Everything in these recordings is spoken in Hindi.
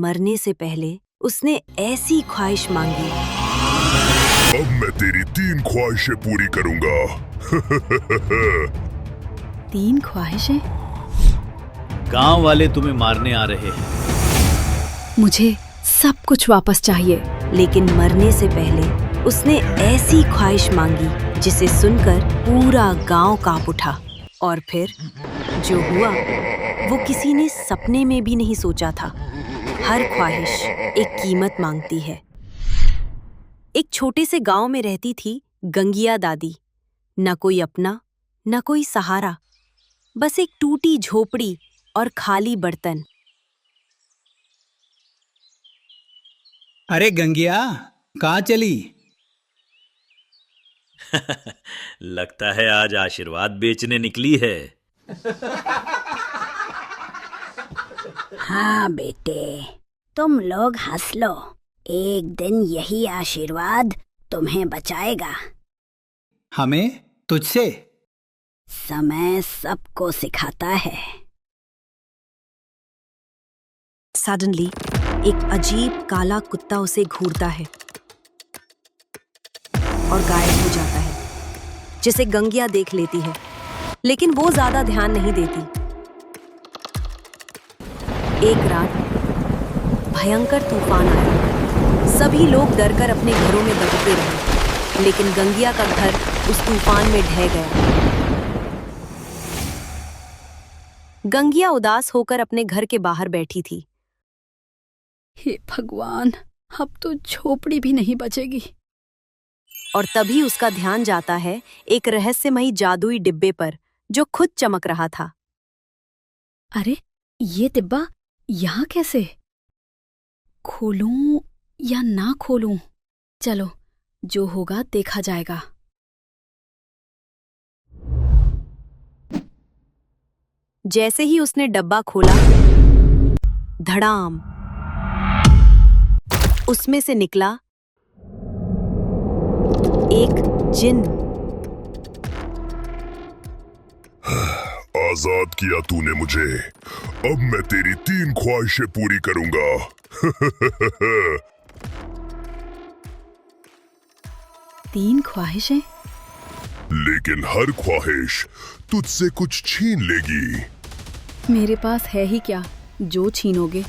मरने से पहले उसने ऐसी ख्वाहिश मांगी। अब मैं तेरी 3 ख्वाहिशें पूरी करूंगा। 3 ख्वाहिशें? गांव वाले तुम्हें मारने आ रहे हैं। मुझे सब कुछ वापस चाहिए। लेकिन मरने से पहले उसने ऐसी ख्वाहिश मांगी जिसे सुनकर पूरा गांव कांप उठा। और फिर जो हुआ वो किसी ने सपने में भी नहीं सोचा था। हर ख्वाहिश एक कीमत मांगती है। एक छोटे से गांव में रहती थी गंगिया दादी। न कोई अपना, न कोई सहारा, बस एक टूटी झोपड़ी और खाली बर्तन। अरे गंगिया, कहाँ चली? लगता है आज आशीर्वाद बेचने निकली है। हाँ बेटे, तुम लोग हंस लो। एक दिन यही आशीर्वाद तुम्हें बचाएगा। हमें? तुझसे? समय सबको सिखाता है। सडनली एक अजीब काला कुत्ता उसे घूरता है और गायब हो जाता है, जिसे गंगिया देख लेती है, लेकिन वो ज्यादा ध्यान नहीं देती। एक रात भयंकर तूफान आया। सभी लोग डरकर अपने घरों में दबके रहे, लेकिन गंगिया का घर उस तूफान में ढह गया। गंगिया उदास होकर अपने घर के बाहर बैठी थी। हे भगवान, अब तो झोपड़ी भी नहीं बचेगी। और तभी उसका ध्यान जाता है एक रहस्यमयी जादुई डिब्बे पर, जो खुद चमक रहा था। अरे, ये डिब्बा यहाँ कैसे? खोलूं या ना खोलूं? चलो, जो होगा देखा जाएगा। जैसे ही उसने डब्बा खोला, धड़ाम, उसमें से निकला एक जिन। आजाद किया तूने मुझे। अब मैं तेरी 3 ख्वाहिशें पूरी करूंगा। 3 ख्वाहिशें? लेकिन हर ख्वाहिश तुझसे कुछ छीन लेगी। मेरे पास है ही क्या जो छीनोगे?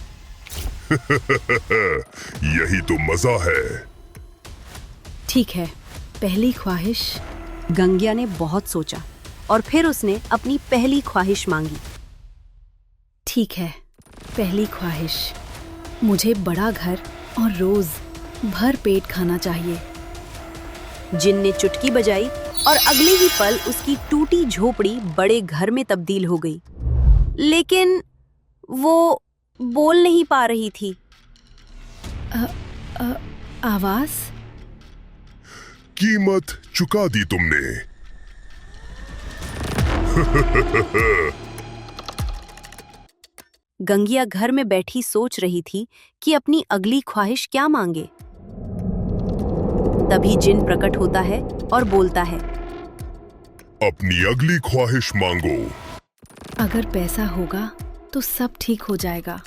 यही तो मजा है। ठीक है, पहली ख्वाहिश। गंगिया ने बहुत सोचा और फिर उसने अपनी पहली ख्वाहिश मांगी। ठीक है, पहली ख्वाहिश, मुझे बड़ा घर और रोज भर पेट खाना चाहिए। जिन ने चुटकी बजाई और अगले ही पल उसकी टूटी झोपड़ी बड़े घर में तब्दील हो गई। लेकिन वो बोल नहीं पा रही थी। आवाज? कीमत चुका दी तुमने। गंगिया घर में बैठी सोच रही थी कि अपनी अगली ख्वाहिश क्या मांगे। तभी जिन प्रकट होता है और बोलता है, अपनी अगली ख्वाहिश मांगो। अगर पैसा होगा तो सब ठीक हो जाएगा।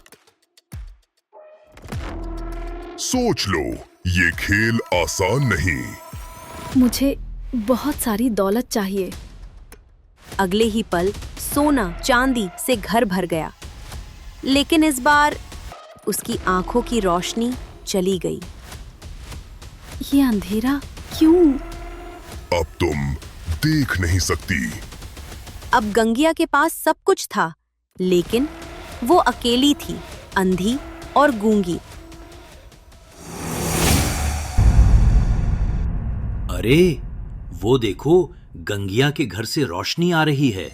सोच लो, ये खेल आसान नहीं। मुझे बहुत सारी दौलत चाहिए। अगले ही पल सोना चांदी से घर भर गया। लेकिन इस बार उसकी आंखों की रोशनी चली गई। ये अंधेरा क्यों? अब तुम देख नहीं सकती। अब गंगिया के पास सब कुछ था, लेकिन वो अकेली थी, अंधी और गूंगी। अरे, वो देखो, गंगिया के घर से रोशनी आ रही है।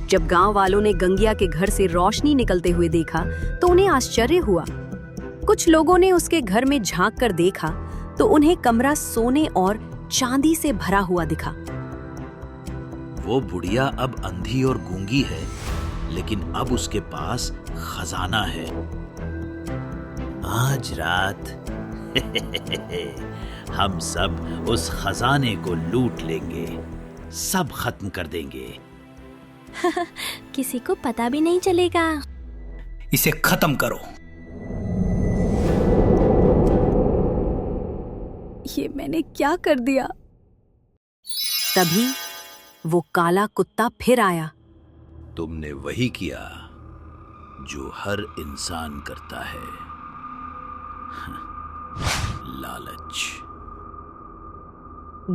जब गांव वालों ने गंगिया के घर से रोशनी निकलते हुए देखा तो उन्हें आश्चर्य हुआ। कुछ लोगों ने उसके घर में झांक कर देखा तो उन्हें कमरा सोने और चांदी से भरा हुआ दिखा। वो बुढ़िया अब अंधी और गूंगी है, लेकिन अब उसके पास खजाना है। आज रात हम सब उस खजाने को लूट लेंगे, सब खत्म कर देंगे। किसी को पता भी नहीं चलेगा। इसे खत्म करो। ये मैंने क्या कर दिया? तभी वो काला कुत्ता फिर आया। तुमने वही किया जो हर इंसान करता है, लालच।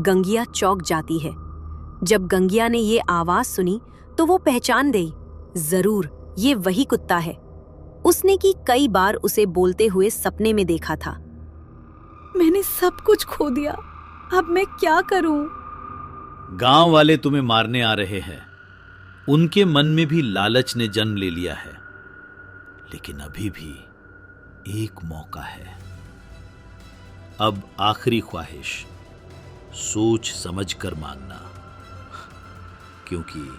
गंगिया चौंक जाती है। जब गंगिया ने ये आवाज सुनी तो वो पहचान गई, जरूर ये वही कुत्ता है। उसने कि कई बार उसे बोलते हुए सपने में देखा था। मैंने सब कुछ खो दिया, अब मैं क्या करूं? गांव वाले तुम्हें मारने आ रहे हैं। उनके मन में भी लालच ने जन्म ले लिया है, लेकिन अभी भी एक मौका है। अब आखिरी ख्वाहिश सोच समझ कर मांगना, क्योंकि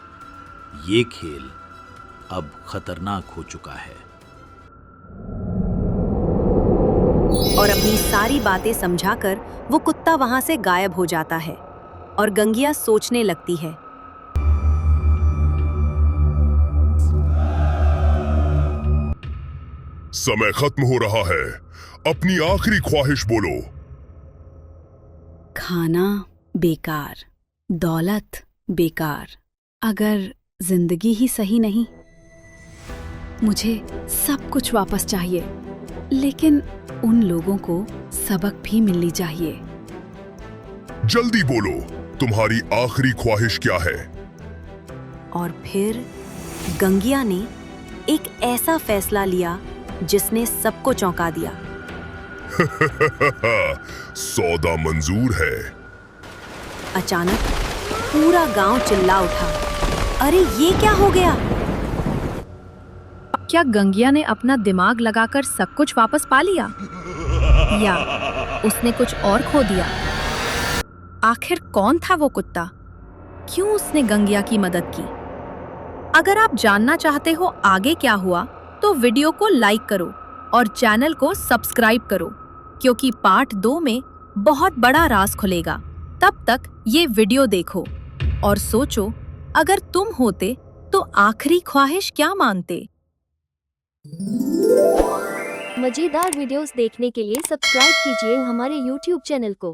ये खेल अब खतरनाक हो चुका है। और अपनी सारी बातें समझाकर वो कुत्ता वहां से गायब हो जाता है और गंगिया सोचने लगती है। समय खत्म हो रहा है, अपनी आखिरी ख्वाहिश बोलो। खाना बेकार, दौलत बेकार, अगर जिंदगी ही सही नहीं। मुझे सब कुछ वापस चाहिए, लेकिन उन लोगों को सबक भी मिलनी चाहिए। जल्दी बोलो, तुम्हारी आखिरी ख्वाहिश क्या है? और फिर गंगिया ने एक ऐसा फैसला लिया जिसने सबको चौंका दिया। सौदा मंजूर है। अचानक पूरा गांव चिल्ला उठा, अरे ये क्या हो गया? क्या गंगिया ने अपना दिमाग लगाकर सब कुछ वापस पा लिया, या उसने कुछ और खो दिया? आखिर कौन था वो कुत्ता? क्यों उसने गंगिया की मदद की? अगर आप जानना चाहते हो आगे क्या हुआ, तो वीडियो को लाइक करो और चैनल को सब्सक्राइब करो, क्योंकि पार्ट 2 में बहुत बड़ा राज खुलेगा। तब तक ये वीडियो देखो और सोचो, अगर तुम होते तो आखिरी ख्वाहिश क्या मानते? मजेदार वीडियोस देखने के लिए सब्सक्राइब कीजिए हमारे YouTube चैनल को।